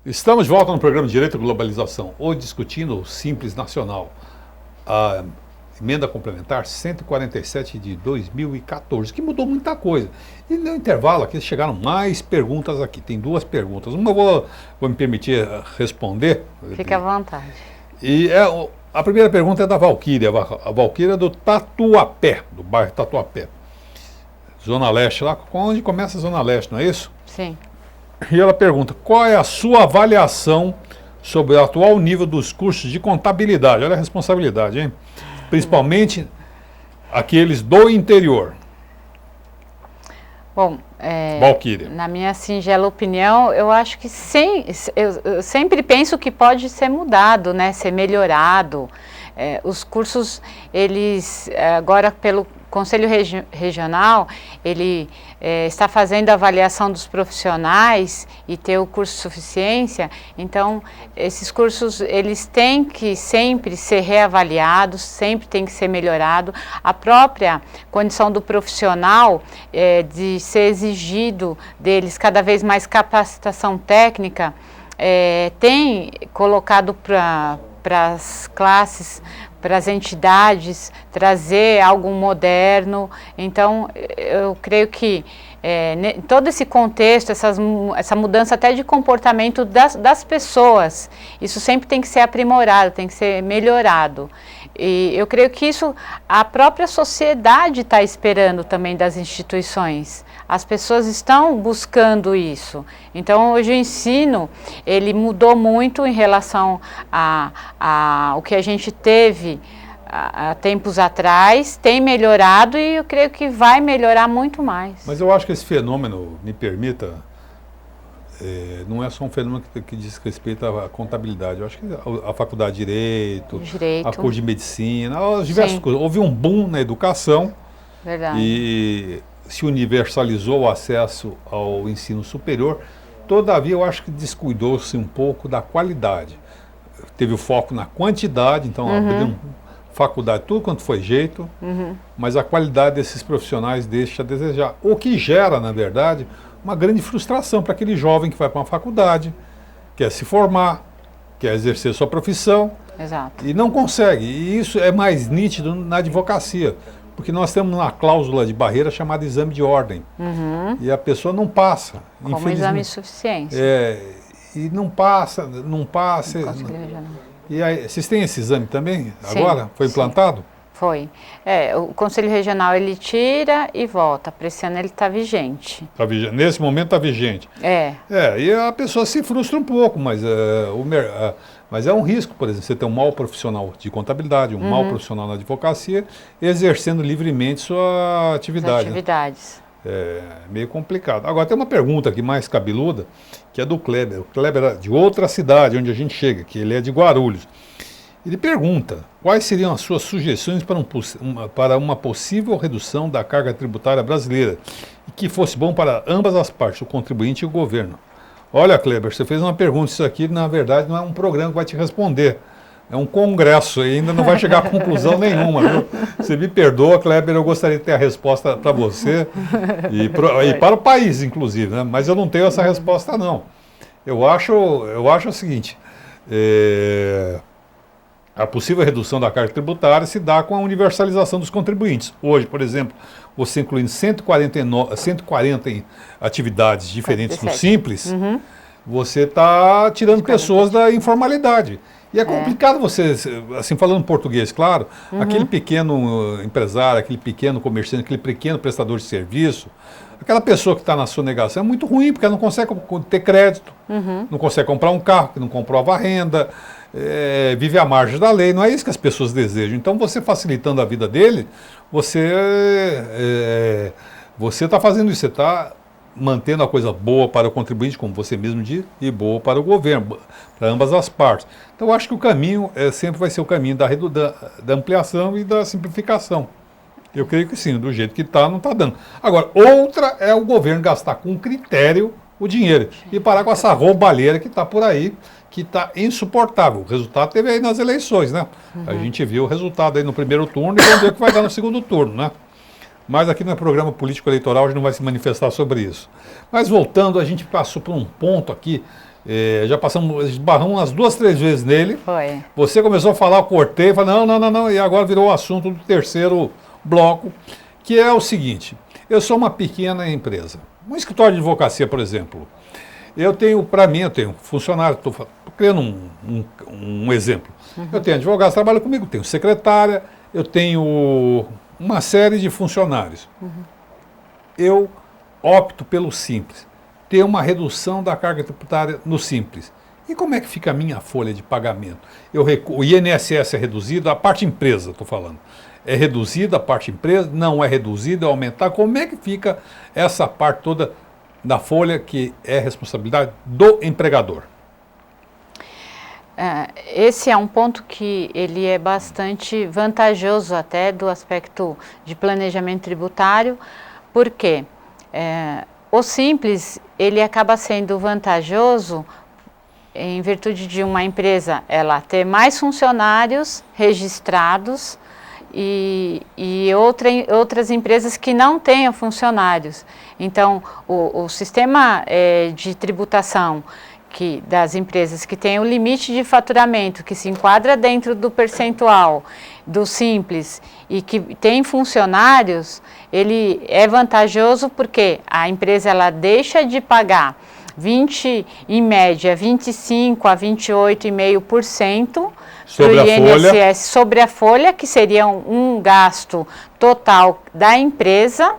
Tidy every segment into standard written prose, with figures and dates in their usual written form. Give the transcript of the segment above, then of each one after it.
Estamos de volta no programa Direito e Globalização, hoje discutindo o Simples Nacional, a emenda complementar 147 de 2014, que mudou muita coisa. E no intervalo aqui chegaram mais perguntas aqui, tem duas perguntas. Uma eu vou me permitir responder. Fique à vontade. E a primeira pergunta é da Valquíria, a Valquíria é do Tatuapé, do bairro Tatuapé, Zona Leste, lá onde começa a Zona Leste, não é isso? Sim. E ela pergunta, qual é a sua avaliação sobre o atual nível dos cursos de contabilidade? Olha a responsabilidade, hein? Principalmente aqueles do interior. Bom, Valquíria. Na minha singela opinião, eu acho que eu sempre penso que pode ser mudado, né? Ser melhorado. Os cursos, eles, agora pelo Conselho Regional, ele está fazendo a avaliação dos profissionais e ter o curso de suficiência, então esses cursos eles têm que sempre ser reavaliados, sempre tem que ser melhorado. A própria condição do profissional de ser exigido deles cada vez mais capacitação técnica, tem colocado para as classes, para as entidades, trazer algo moderno. Então, eu creio que todo esse contexto, essa mudança até de comportamento das pessoas, isso sempre tem que ser aprimorado, tem que ser melhorado. E eu creio que isso a própria sociedade está esperando também das instituições. As pessoas estão buscando isso. Então, hoje o ensino, ele mudou muito em relação ao que a gente teve há tempos atrás, tem melhorado e eu creio que vai melhorar muito mais. Mas eu acho que esse fenômeno, me permita, não é só um fenômeno que diz respeito à contabilidade. Eu acho que a faculdade de Direito, a curso de Medicina, as diversas coisas. Houve um boom na educação. Verdade. E se universalizou o acesso ao ensino superior, todavia eu acho que descuidou-se um pouco da qualidade. Teve o foco na quantidade, então abriram faculdade, tudo quanto foi jeito, mas a qualidade desses profissionais deixa a desejar. O que gera, na verdade, uma grande frustração para aquele jovem que vai para uma faculdade, quer se formar, quer exercer sua profissão, Exato. E não consegue. E isso é mais nítido na advocacia. Porque nós temos uma cláusula de barreira chamada exame de ordem. E a pessoa não passa. Como exame de suficiência. E não passa. E aí, vocês têm esse exame também? Sim, agora? Foi implantado? Foi. O Conselho Regional ele tira e volta. Para esse ano ele está vigente. Nesse momento está vigente. E a pessoa se frustra um pouco, mas é um risco, por exemplo, você ter um mau profissional de contabilidade, um mau profissional na advocacia, exercendo livremente sua atividade. As atividades. É meio complicado. Agora, tem uma pergunta aqui mais cabeluda, que é do Kleber. O Kleber é de outra cidade, onde a gente chega, que ele é de Guarulhos. Ele pergunta, quais seriam as suas sugestões para uma possível redução da carga tributária brasileira, e que fosse bom para ambas as partes, o contribuinte e o governo? Olha, Kleber, você fez uma pergunta, isso aqui na verdade não é um programa que vai te responder, é um congresso e ainda não vai chegar a conclusão nenhuma, viu? Você me perdoa, Kleber, eu gostaria de ter a resposta para você e para o país, inclusive, né? Mas eu não tenho essa resposta, não. Eu acho o seguinte, a possível redução da carga tributária se dá com a universalização dos contribuintes. Hoje, por exemplo, você incluindo 140 atividades diferentes no Simples, você está tirando pessoas da informalidade. E é complicado você, assim, falando português, claro, aquele pequeno empresário, aquele pequeno comerciante, aquele pequeno prestador de serviço, aquela pessoa que está na sonegação é muito ruim, porque ela não consegue ter crédito, não consegue comprar um carro, que não comprova a renda, vive à margem da lei, não é isso que as pessoas desejam. Então, você facilitando a vida dele, você está fazendo isso, você está mantendo a coisa boa para o contribuinte, como você mesmo disse, e boa para o governo, para ambas as partes. Então, eu acho que o caminho sempre vai ser o caminho da ampliação e da simplificação. Eu creio que sim, do jeito que está, não está dando. Agora, outra é o governo gastar com critério o dinheiro e parar com essa roubalheira que está por aí, que está insuportável. O resultado teve aí nas eleições, né? A gente viu o resultado aí no primeiro turno e vamos ver o que vai dar no segundo turno, né? Mas aqui no programa político eleitoral a gente não vai se manifestar sobre isso. Mas voltando, a gente passou por um ponto aqui Já esbarramos umas 2, 3 vezes nele. Foi. Você começou a falar, eu cortei, falei, não, e agora virou o assunto do terceiro bloco, que é o seguinte, eu sou uma pequena empresa, um escritório de advocacia, por exemplo, eu tenho funcionário, estou criando um exemplo, eu tenho advogados que trabalham comigo, tenho secretária, eu tenho uma série de funcionários, eu opto pelo simples, ter uma redução da carga tributária no simples. E como é que fica a minha folha de pagamento? O INSS é reduzido, a parte empresa, estou falando. É reduzida a parte empresa? Não é reduzida, é aumentar. Como é que fica essa parte toda da folha que é responsabilidade do empregador? Esse é um ponto que ele é bastante vantajoso até do aspecto de planejamento tributário, porque o simples, ele acaba sendo vantajoso em virtude de uma empresa ela ter mais funcionários registrados e outras empresas que não tenham funcionários. Então, o sistema de tributação das empresas que têm o limite de faturamento, que se enquadra dentro do percentual do simples e que tem funcionários, ele é vantajoso porque a empresa ela deixa de pagar em média, 25 a 28,5% sobre do INSS folha. Sobre a folha, que seria um gasto total da empresa,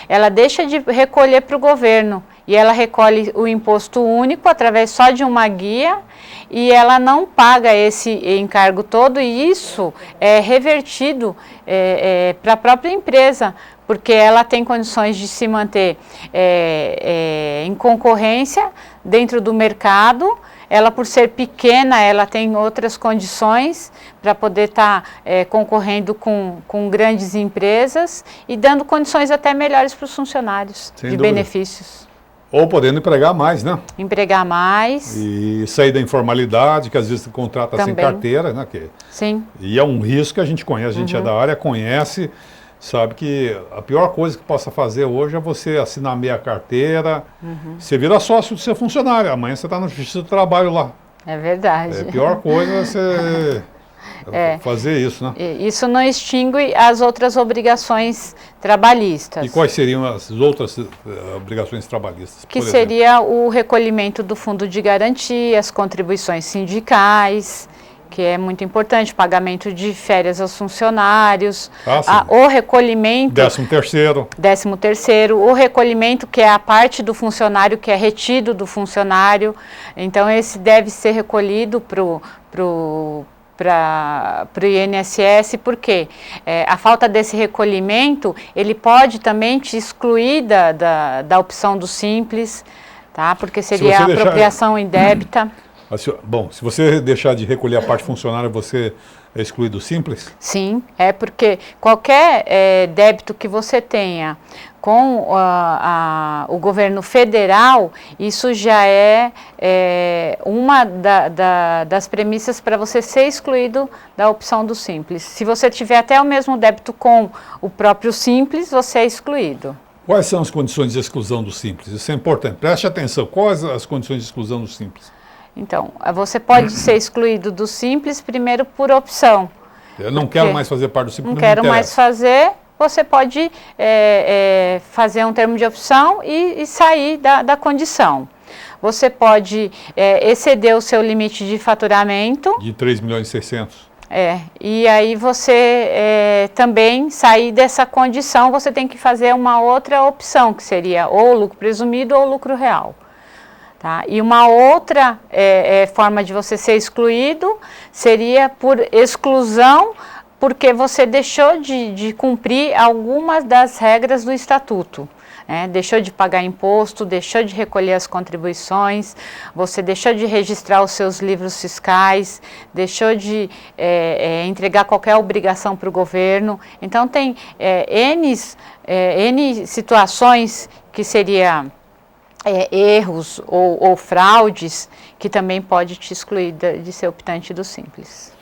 ela deixa de recolher para o governo e ela recolhe o imposto único através só de uma guia e ela não paga esse encargo todo e isso é revertido para a própria empresa, porque ela tem condições de se manter em concorrência dentro do mercado. Ela, por ser pequena, ela tem outras condições para poder estar concorrendo com grandes empresas e dando condições até melhores para os funcionários, Sem de dúvida. Benefícios. Ou podendo empregar mais, né? Empregar mais. E sair da informalidade, que às vezes contrata sem carteira, né? Sim. E é um risco que a gente conhece, a gente é da área, conhece, sabe que a pior coisa que possa fazer hoje é você assinar meia carteira, você vira sócio do seu funcionário, amanhã você está no Justiça do Trabalho lá. É verdade. A pior coisa é você fazer isso, né? Isso não extingue as outras obrigações trabalhistas. E quais seriam as outras obrigações trabalhistas? Que seria o recolhimento do fundo de garantia, as contribuições sindicais, que é muito importante, pagamento de férias aos funcionários, o recolhimento... 13º. 13º, o recolhimento, que é a parte do funcionário que é retido do funcionário. Então, esse deve ser recolhido para o INSS, porque a falta desse recolhimento, ele pode também te excluir da opção do simples, tá? Porque seria a apropriação indébita. Bom, se você deixar de recolher a parte funcionária, você é excluído do simples? Sim, porque qualquer débito que você tenha com o governo federal, isso já é uma das premissas para você ser excluído da opção do simples. Se você tiver até o mesmo débito com o próprio simples, você é excluído. Quais são as condições de exclusão do simples? Isso é importante. Preste atenção. Quais as condições de exclusão do simples? Então, você pode ser excluído do simples primeiro por opção. Eu não quero mais fazer parte do simples. Não quero mais fazer. Você pode fazer um termo de opção e sair da condição. Você pode exceder o seu limite de faturamento. De 3.600.000. E aí você também sair dessa condição, você tem que fazer uma outra opção, que seria ou lucro presumido ou lucro real. Tá? E uma outra forma de você ser excluído seria por exclusão, porque você deixou de cumprir algumas das regras do estatuto. Deixou de pagar imposto, deixou de recolher as contribuições, você deixou de registrar os seus livros fiscais, deixou de entregar qualquer obrigação para o governo. Então tem N situações que seria erros ou fraudes que também pode te excluir de ser optante do simples.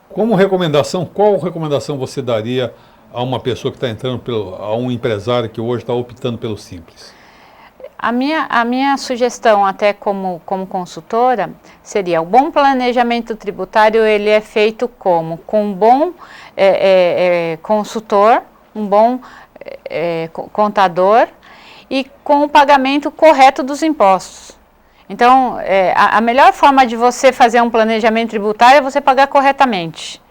Como recomendação, qual recomendação você daria a uma pessoa que está entrando, a um empresário que hoje está optando pelo simples? A minha sugestão, até como consultora, seria o bom planejamento tributário, ele é feito como? Com um bom consultor, um bom contador e com o pagamento correto dos impostos. Então, a melhor forma de você fazer um planejamento tributário é você pagar corretamente,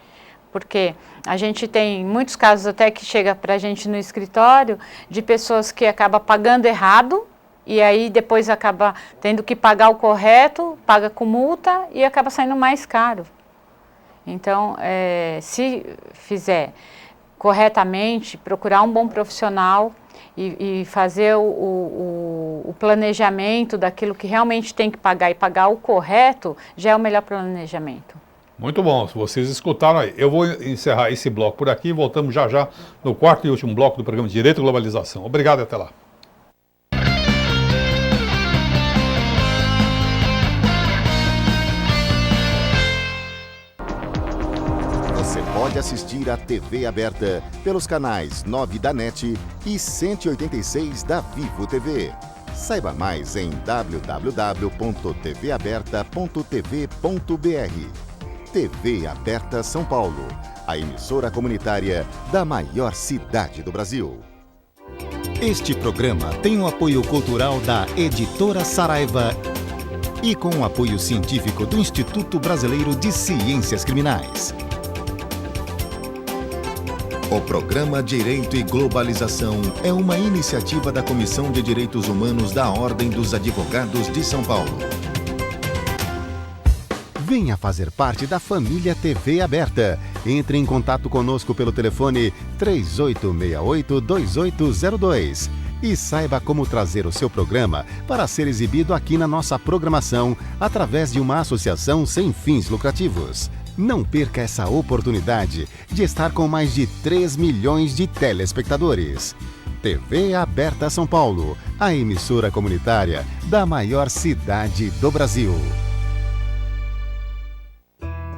porque a gente tem muitos casos até que chega para a gente no escritório de pessoas que acabam pagando errado, e aí depois acaba tendo que pagar o correto, paga com multa e acaba saindo mais caro. Então, se fizer corretamente, procurar um bom profissional e fazer o planejamento daquilo que realmente tem que pagar e pagar o correto, já é o melhor planejamento. Muito bom, vocês escutaram aí. Eu vou encerrar esse bloco por aqui e voltamos já já no quarto e último bloco do programa Direito e Globalização. Obrigado e até lá. Você pode assistir a TV aberta pelos canais 9 da NET e 186 da Vivo TV. Saiba mais em www.tvaberta.tv.br. TV Aberta São Paulo, a emissora comunitária da maior cidade do Brasil. Este programa tem o apoio cultural da Editora Saraiva e com o apoio científico do Instituto Brasileiro de Ciências Criminais. O programa Direito e Globalização é uma iniciativa da Comissão de Direitos Humanos da Ordem dos Advogados de São Paulo. Venha fazer parte da família TV Aberta. Entre em contato conosco pelo telefone 3868-2802 e saiba como trazer o seu programa para ser exibido aqui na nossa programação através de uma associação sem fins lucrativos. Não perca essa oportunidade de estar com mais de 3 milhões de telespectadores. TV Aberta São Paulo, a emissora comunitária da maior cidade do Brasil.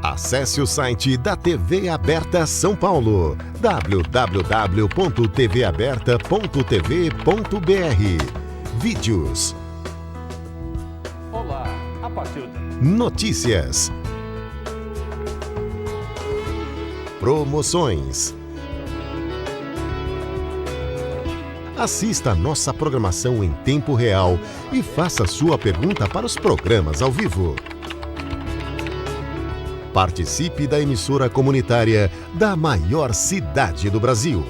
Acesse o site da TV Aberta São Paulo, www.tvaberta.tv.br. Vídeos. Olá, a partir de... Notícias. Promoções. Assista a nossa programação em tempo real e faça sua pergunta para os programas ao vivo. Participe da emissora comunitária da maior cidade do Brasil.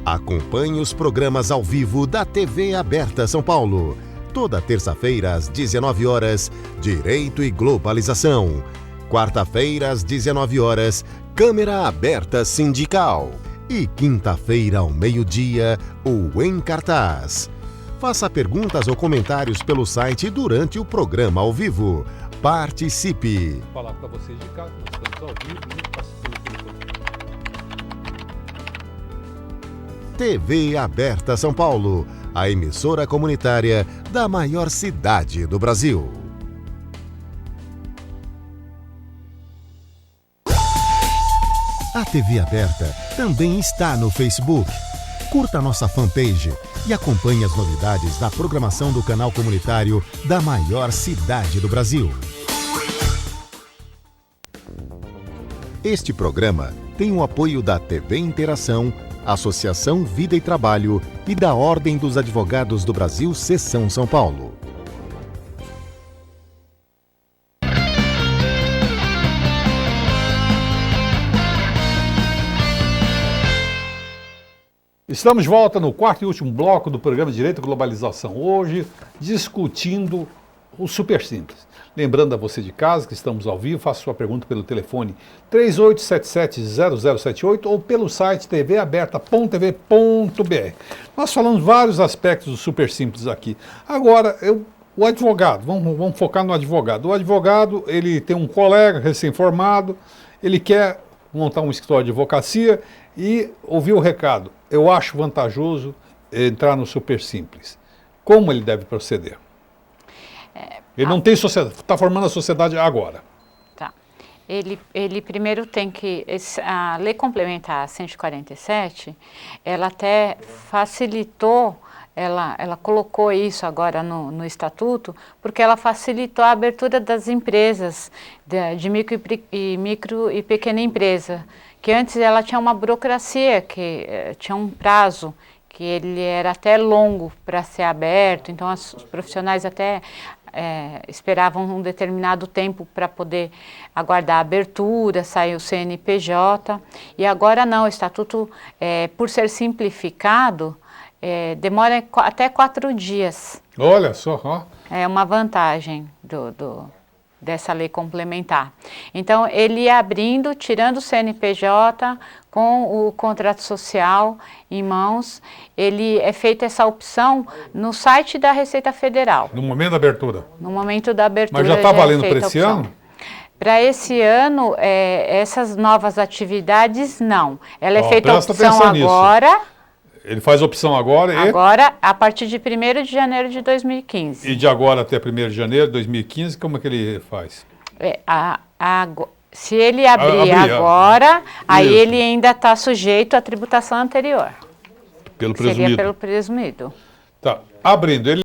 Acompanhe os programas ao vivo da TV Aberta São Paulo. Toda terça-feira às 19 horas, Direito e Globalização. Quarta-feira às 19 horas, Câmara Aberta Sindical. E quinta-feira ao meio-dia, o Em Cartaz. Faça perguntas ou comentários pelo site durante o programa ao vivo. Participe! Vou falar para vocês de casa, nós estamos ao vivo e pelo telefone. TV Aberta São Paulo, a emissora comunitária da maior cidade do Brasil. A TV Aberta também está no Facebook. Curta nossa fanpage e acompanhe as novidades da programação do canal comunitário da maior cidade do Brasil. Este programa tem o apoio da TV Interação, Associação Vida e Trabalho e da Ordem dos Advogados do Brasil, Seção São Paulo. Estamos de volta no quarto e último bloco do programa Direito e Globalização. Hoje, discutindo o super simples. Lembrando a você de casa que estamos ao vivo, faça sua pergunta pelo telefone 3877-0078 ou pelo site tvaberta.tv.br. Nós falamos vários aspectos do super simples aqui. Agora, o advogado, vamos focar no advogado. O advogado, ele tem um colega recém-formado, ele quer montar um escritório de advocacia e ouvir o recado. Eu acho vantajoso entrar no super simples. Como ele deve proceder? Ele não tem sociedade, está formando a sociedade agora. Tá. Ele primeiro tem que... A Lei Complementar 147, ela até facilitou, ela colocou isso agora no Estatuto, porque ela facilitou a abertura das empresas, de micro e pequena empresa, que antes ela tinha uma burocracia, que tinha um prazo, que ele era até longo para ser aberto, então os profissionais até esperavam um determinado tempo para poder aguardar a abertura, sair o CNPJ, e agora não, o Estatuto, por ser simplificado, demora até 4 dias. Olha só, ó. É uma vantagem dessa lei complementar. Então, ele ia abrindo, tirando o CNPJ, com o contrato social em mãos, ele é feita essa opção no site da Receita Federal. No momento da abertura. No momento da abertura. Mas já está valendo para esse ano? Para esse ano, essas novas atividades, não. Ela é feita a opção agora. Nisso. Ele faz opção agora Agora, a partir de 1º de janeiro de 2015. E de agora até 1º de janeiro de 2015, como é que ele faz? Se ele abrir agora, aí ele ainda está sujeito à tributação anterior. Pelo presumido. Seria pelo presumido. Tá. Abrindo, ele